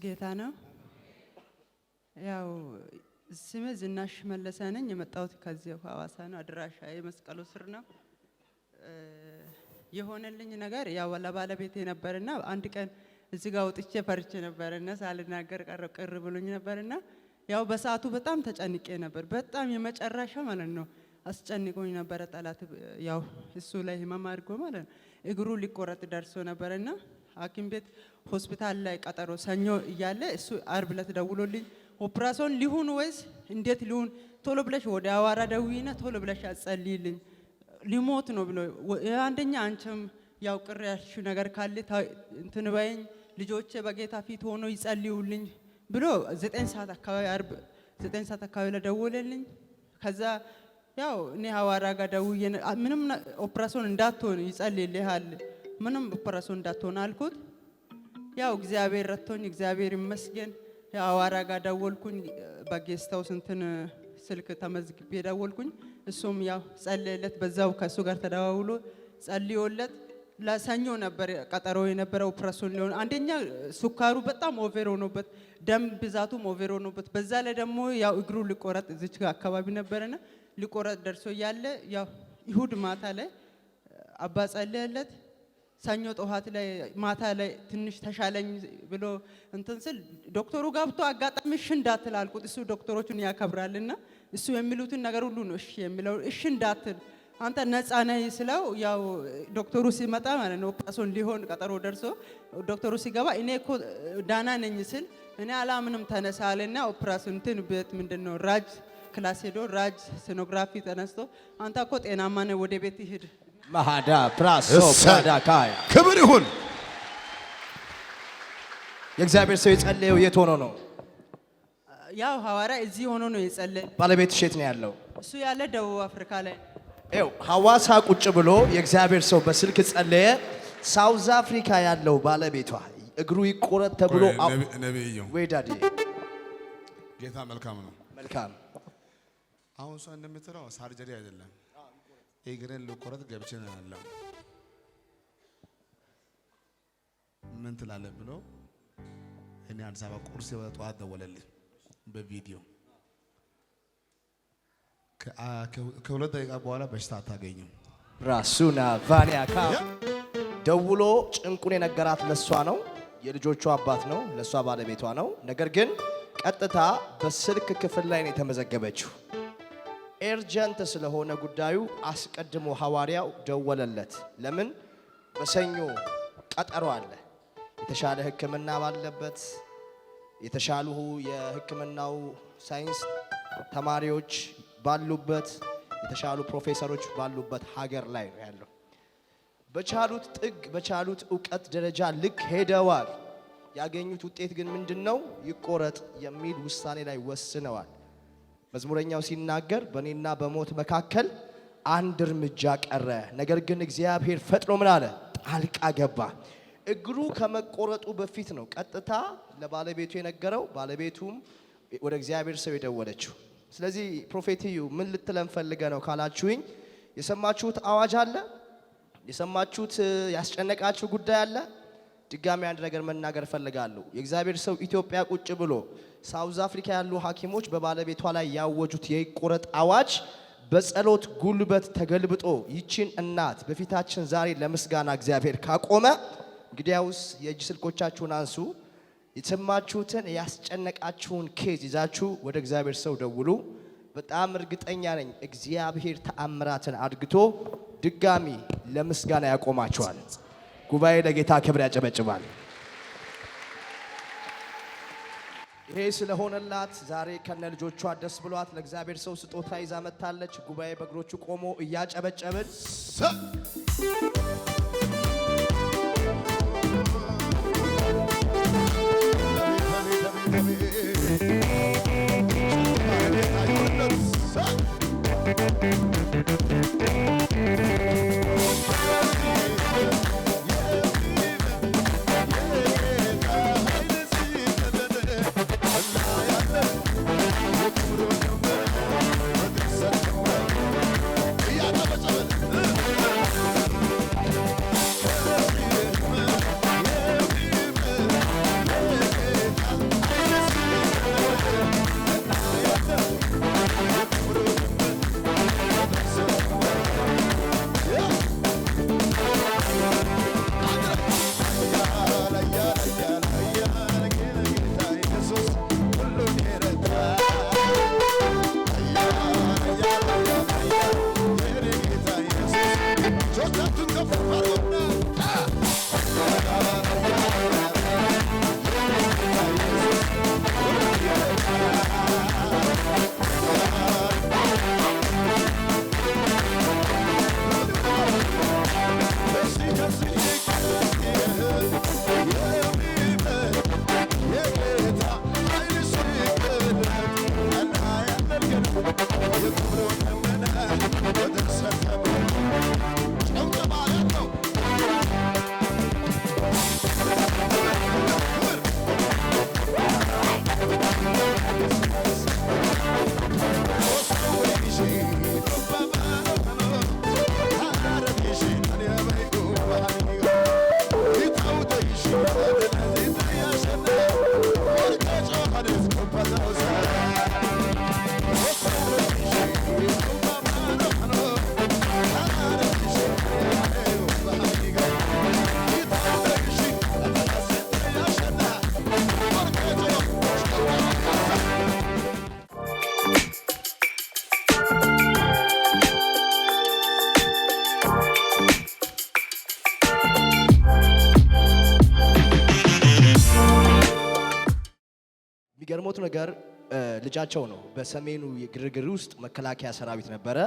ጌታ ነው። ያው ስሜ ዝናሽ መለሰ ነኝ። የመጣሁት ከዚህ ሐዋሳ ነው። አድራሻ የመስቀሉ ስር ነው። የሆነልኝ ነገር ያው ለባለቤቴ ነበርና አንድ ቀን እዚህ ጋር ወጥቼ ፈርቼ ነበርና ሳልናገር ቅር ብሎኝ ነበርና ያው በሰዓቱ በጣም ተጨንቄ ነበር። በጣም የመጨረሻ ማለት ነው አስጨንቆኝ ነበር። ጠላት ያው እሱ ላይ ህመም አድርጎ ማለት ነው እግሩ ሊቆረጥ ደርሶ ነበርና ሐኪም ቤት ሆስፒታል ላይ ቀጠሮ ሰኞ እያለ እሱ አርብ ዕለት ደውሎልኝ ኦፕራሲዮን ሊሁን ወይስ እንዴት ሊሁን ቶሎ ብለሽ ወደ አዋራ ደውይና ቶሎ ብለሽ አጸልይልኝ ሊሞት ነው ብሎ አንደኛ አንቺም ያው ቅር ያልሽው ነገር ካለ እንትን በይኝ ልጆቼ በጌታ ፊት ሆኖ ይጸልዩልኝ ብሎ 9 ሰዓት አካባቢ አርብ 9 ሰዓት አካባቢ ለደወለልኝ። ከዛ ያው እኔ ሐዋራ ጋር ደውዬ ምንም ኦፕራሲዮን እንዳትሆን ይጸልይልሃል ምንም ኦፕራሲዮን እንዳትሆን አልኩት። ያው እግዚአብሔር ረድቶኝ እግዚአብሔር ይመስገን ያው ሐዋራ ጋር ደወልኩኝ። በጌስታው እንትን ስልክ ተመዝግቤ ደወልኩኝ። እሱም ያው ጸለየለት በዛው ከሱ ጋር ተደዋውሎ ጸልዮለት ለሰኞ ነበር ቀጠሮ የነበረው ኦፕራሲዮን ሊሆን። አንደኛ ሱካሩ በጣም ኦቨር ሆኖበት ደም ብዛቱም ኦቨር ሆኖበት በዛ ላይ ደግሞ ያው እግሩ ሊቆረጥ እዚች አካባቢ ነበርና ሊቆረጥ ደርሶ ያለ ያው ይሁድ ማታ ላይ አባ ጸለየለት። ሰኞ ጠዋት ላይ ማታ ላይ ትንሽ ተሻለኝ ብሎ እንትን ስል ዶክተሩ ገብቶ አጋጣሚ እሺ እንዳትል አልኩት። እሱ ዶክተሮቹን ያከብራልና እሱ የሚሉትን ነገር ሁሉ ነው እሺ የሚለው። እሺ እንዳትል አንተ ነፃ ነህ ስለው ያው ዶክተሩ ሲመጣ ማለት ነው ኦፕራሲዮን ሊሆን ቀጠሮ ደርሶ ዶክተሩ ሲገባ እኔ እኮ ዳና ነኝ ስል እኔ አላምንም ተነሳለና ኦፕራሲዮን እንትን ቤት ምንድነው ራጅ ክላስ ሄዶ ራጅ ሲኖግራፊ ተነስቶ አንተ እኮ ጤናማ ነህ ወደ ቤት ይሄድ ማሃዳ ፕራሶ ፓዳካያ ክብር ይሁን። የእግዚአብሔር ሰው የጸለየው የት ሆኖ ነው? ያው ሐዋራ እዚህ ሆኖ ነው የጸለየ። ባለቤትሽ የት ነው ያለው? እሱ ያለ ደቡብ አፍሪካ ላይ ኤው ሐዋሳ ቁጭ ብሎ የእግዚአብሔር ሰው በስልክ ጸለየ። ሳውዝ አፍሪካ ያለው ባለቤቷ እግሩ ይቆረጥ ተብሎ ነብዩ ወይ ዳዲ ጌታ መልካም ነው። መልካም አሁን ሰው እንደምትለው ሳርጀሪ አይደለም እግሬን ልቆረጥ ገብቼ ነው ያለው። ምን ትላለህ ብሎ እኔ አዲስ አበባ ቁርስ ጠዋት ደወለልኝ በቪዲዮ። ከሁለት ደቂቃ በኋላ በሽታ አታገኝም ራሱና ቫኒያካ ደውሎ ጭንቁን የነገራት ለሷ ነው። የልጆቿ አባት ነው፣ ለሷ ባለቤቷ ነው። ነገር ግን ቀጥታ በስልክ ክፍል ላይ ነው የተመዘገበችው። ኤርጀንት ስለሆነ ጉዳዩ አስቀድሞ ሐዋርያው ደወለለት። ለምን በሰኞ ቀጠሮ አለ፣ የተሻለ ሕክምና ባለበት የተሻሉ የሕክምናው ሳይንስ ተማሪዎች ባሉበት የተሻሉ ፕሮፌሰሮች ባሉበት ሀገር ላይ ነው ያለው። በቻሉት ጥግ በቻሉት ዕውቀት ደረጃ ልክ ሄደዋል። ያገኙት ውጤት ግን ምንድነው? ይቆረጥ የሚል ውሳኔ ላይ ወስነዋል። መዝሙረኛው ሲናገር በእኔና በሞት መካከል አንድ እርምጃ ቀረ፣ ነገር ግን እግዚአብሔር ፈጥኖ ምን አለ? ጣልቃ ገባ። እግሩ ከመቆረጡ በፊት ነው ቀጥታ ለባለቤቱ የነገረው። ባለቤቱም ወደ እግዚአብሔር ሰው የደወለችው። ስለዚህ ፕሮፌቲዩ ምን ልትለን ፈልገ ነው ካላችሁኝ፣ የሰማችሁት አዋጅ አለ፣ የሰማችሁት ያስጨነቃችሁ ጉዳይ አለ። ድጋሚ አንድ ነገር መናገር ፈልጋለሁ። የእግዚአብሔር ሰው ኢትዮጵያ ቁጭ ብሎ ሳውዝ አፍሪካ ያሉ ሐኪሞች በባለቤቷ ላይ ያወጁት የይቆረጥ አዋጅ በጸሎት ጉልበት ተገልብጦ ይችን እናት በፊታችን ዛሬ ለምስጋና እግዚአብሔር ካቆመ፣ እንግዲያውስ የእጅ ስልኮቻችሁን አንሱ። የሰማችሁትን ያስጨነቃችሁን ኬዝ ይዛችሁ ወደ እግዚአብሔር ሰው ደውሉ። በጣም እርግጠኛ ነኝ እግዚአብሔር ተአምራትን አድግቶ ድጋሚ ለምስጋና ያቆማችኋል። ጉባኤ ለጌታ ክብር ያጨበጭባል። ይሄ ስለሆነላት ዛሬ ከነ ልጆቿ ደስ ብሏት ለእግዚአብሔር ሰው ስጦታ ይዛ መጥታለች። ጉባኤ በእግሮቹ ቆሞ እያጨበጨብን የሚገርሞት ነገር ልጃቸው ነው። በሰሜኑ የግርግር ውስጥ መከላከያ ሰራዊት ነበረ።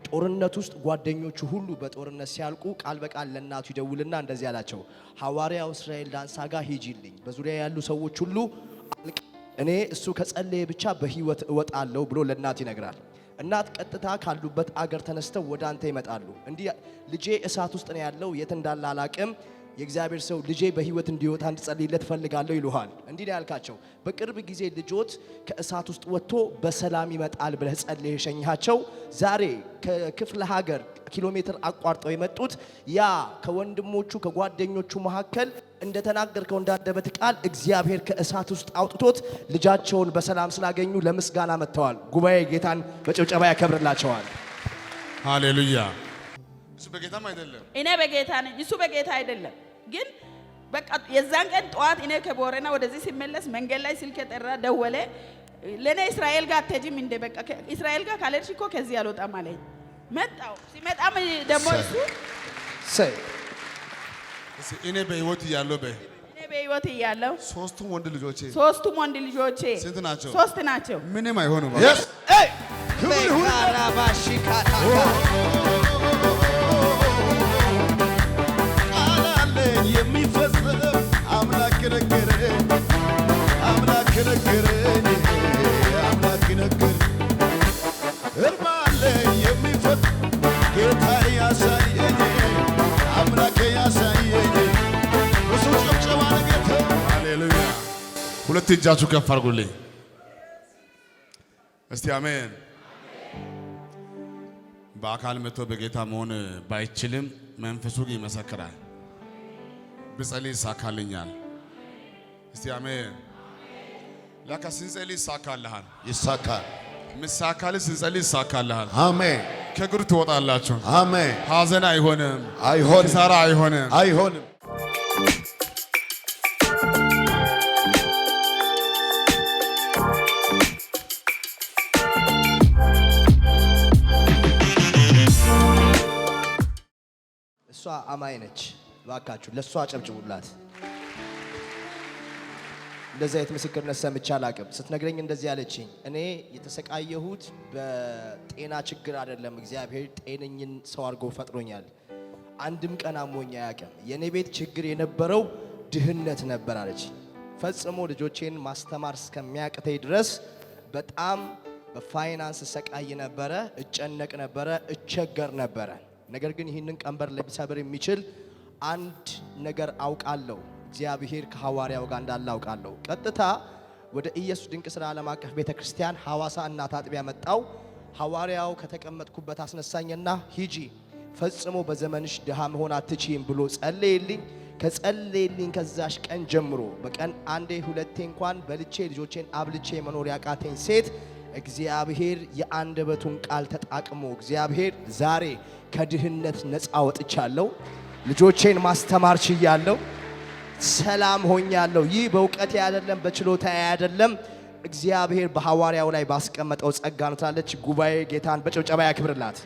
ጦርነት ውስጥ ጓደኞቹ ሁሉ በጦርነት ሲያልቁ ቃል በቃል ለእናቱ ይደውልና እንደዚህ አላቸው፣ ሐዋርያው እስራኤል ዳንሳ ጋር ሂጂልኝ፣ በዙሪያ ያሉ ሰዎች ሁሉ እኔ እሱ ከጸለየ ብቻ በህይወት እወጣለሁ ብሎ ለእናት ይነግራል። እናት ቀጥታ ካሉበት አገር ተነስተው ወደ አንተ ይመጣሉ። እንዲህ ልጄ እሳት ውስጥ ነው ያለው፣ የት እንዳለ አላቅም፣ የእግዚአብሔር ሰው ልጄ በህይወት እንዲወጣ እንድጸልይለት ፈልጋለሁ ይሉሃል። እንዲህ ነው ያልካቸው። በቅርብ ጊዜ ልጆት ከእሳት ውስጥ ወጥቶ በሰላም ይመጣል ብለህ ጸልየህ ሸኝሃቸው። ዛሬ ከክፍለ ሀገር ኪሎ ሜትር አቋርጠው የመጡት ያ ከወንድሞቹ ከጓደኞቹ መካከል እንደተናገርከው እንዳንደበት ቃል እግዚአብሔር ከእሳት ውስጥ አውጥቶት ልጃቸውን በሰላም ስላገኙ ለምስጋና መጥተዋል። ጉባኤ ጌታን በጭብጨባ ያከብርላቸዋል። ሃሌሉያ። እሱ በጌታም አይደለም፣ እኔ በጌታ ነኝ፣ እሱ በጌታ አይደለም። ግን በቃ የዛን ቀን ጠዋት እኔ ከቦረና ወደዚህ ሲመለስ መንገድ ላይ ስልክ የጠራ ደወለ። ለኔ እስራኤል ጋር አትሄጂም እንደ በቃ እስራኤል ጋር ካልሄድሽ እኮ ከዚህ አልወጣም አለኝ። መጣው ሲመጣም ደግሞ እሱ እኔ በህይወት እያለሁ እኔ በህይወት እያለሁ ሶስቱም ወንድ ልጆቼ ስንት ናቸው? 3 ናቸው። ምንም አይሆኑም። የሚፈጸም አምላክ ነገረኝ፣ አምላክ ነገረኝ፣ አምላክ ነገረኝ። እርባለ የሚፈጸም ጌታ ያሳየኝ፣ አምላክ ያሳየኝ። እሱ ጭብጨባ ለጌታ ሃሌሉያ። ሁለት እጃችሁ ከፍ አድርጉልኝ እስቲ አሜን። በአካል መጥቶ በጌታ መሆን ባይችልም መንፈሱ ግን ይመሰክራል። ብጸልይ ይሳካልኛል። እስቲ አሜን። ለካ ስንጸልይ ይሳካልሃል። ይሳካል። ምሳካልህ ስንጸልይ ይሳካልሃል። አሜን። ከእግሩ ትወጣላችሁ። አሜን። ሐዘን አይሆንም፣ አይሆንም፣ ኪሳራ አይሆንም፣ አይሆንም። እሷ አማኝ ነች። ባካችሁ ለሷ አጨብጭቡላት። እንደዚህ አይነት ምስክርነት ሰምቼ አላቅም። ስትነግረኝ እንደዚህ ያለችኝ፣ እኔ የተሰቃየሁት በጤና ችግር አይደለም፣ እግዚአብሔር ጤነኝን ሰው አድርጎ ፈጥሮኛል። አንድም ቀን አሞኝ አያውቅም። የኔ ቤት ችግር የነበረው ድህነት ነበር አለች። ፈጽሞ ልጆቼን ማስተማር እስከሚያቅተኝ ድረስ በጣም በፋይናንስ ሰቃይ ነበረ፣ እጨነቅ ነበረ፣ እቸገር ነበረ። ነገር ግን ይህንን ቀንበር ሊሰብር የሚችል አንድ ነገር አውቃለሁ። እግዚአብሔር ከሐዋርያው ጋር እንዳለ አውቃለሁ። ቀጥታ ወደ ኢየሱስ ድንቅ ሥራ ዓለም አቀፍ ቤተክርስቲያን ሐዋሳ እናት አጥቢያ መጣው። ሐዋርያው ከተቀመጥኩበት አስነሳኝና ሂጂ፣ ፈጽሞ በዘመንሽ ድሃ መሆን አትችይም ብሎ ጸለየልኝ። ከጸለየልኝ ከዛሽ ቀን ጀምሮ በቀን አንዴ ሁለቴ እንኳን በልቼ ልጆቼን አብልቼ መኖር ያቃተኝ ሴት እግዚአብሔር የአንደበቱን ቃል ተጣቅሞ እግዚአብሔር ዛሬ ከድህነት ነፃ ወጥቻለሁ። ልጆቼን ማስተማር ችያለሁ። ሰላም ሆኛለሁ። ይህ በእውቀቴ አይደለም፣ በችሎታዬ አይደለም፣ እግዚአብሔር በሐዋርያው ላይ ባስቀመጠው ጸጋ ነው ትላለች። ጉባኤ ጌታን በጭብጨባ ያክብርላት።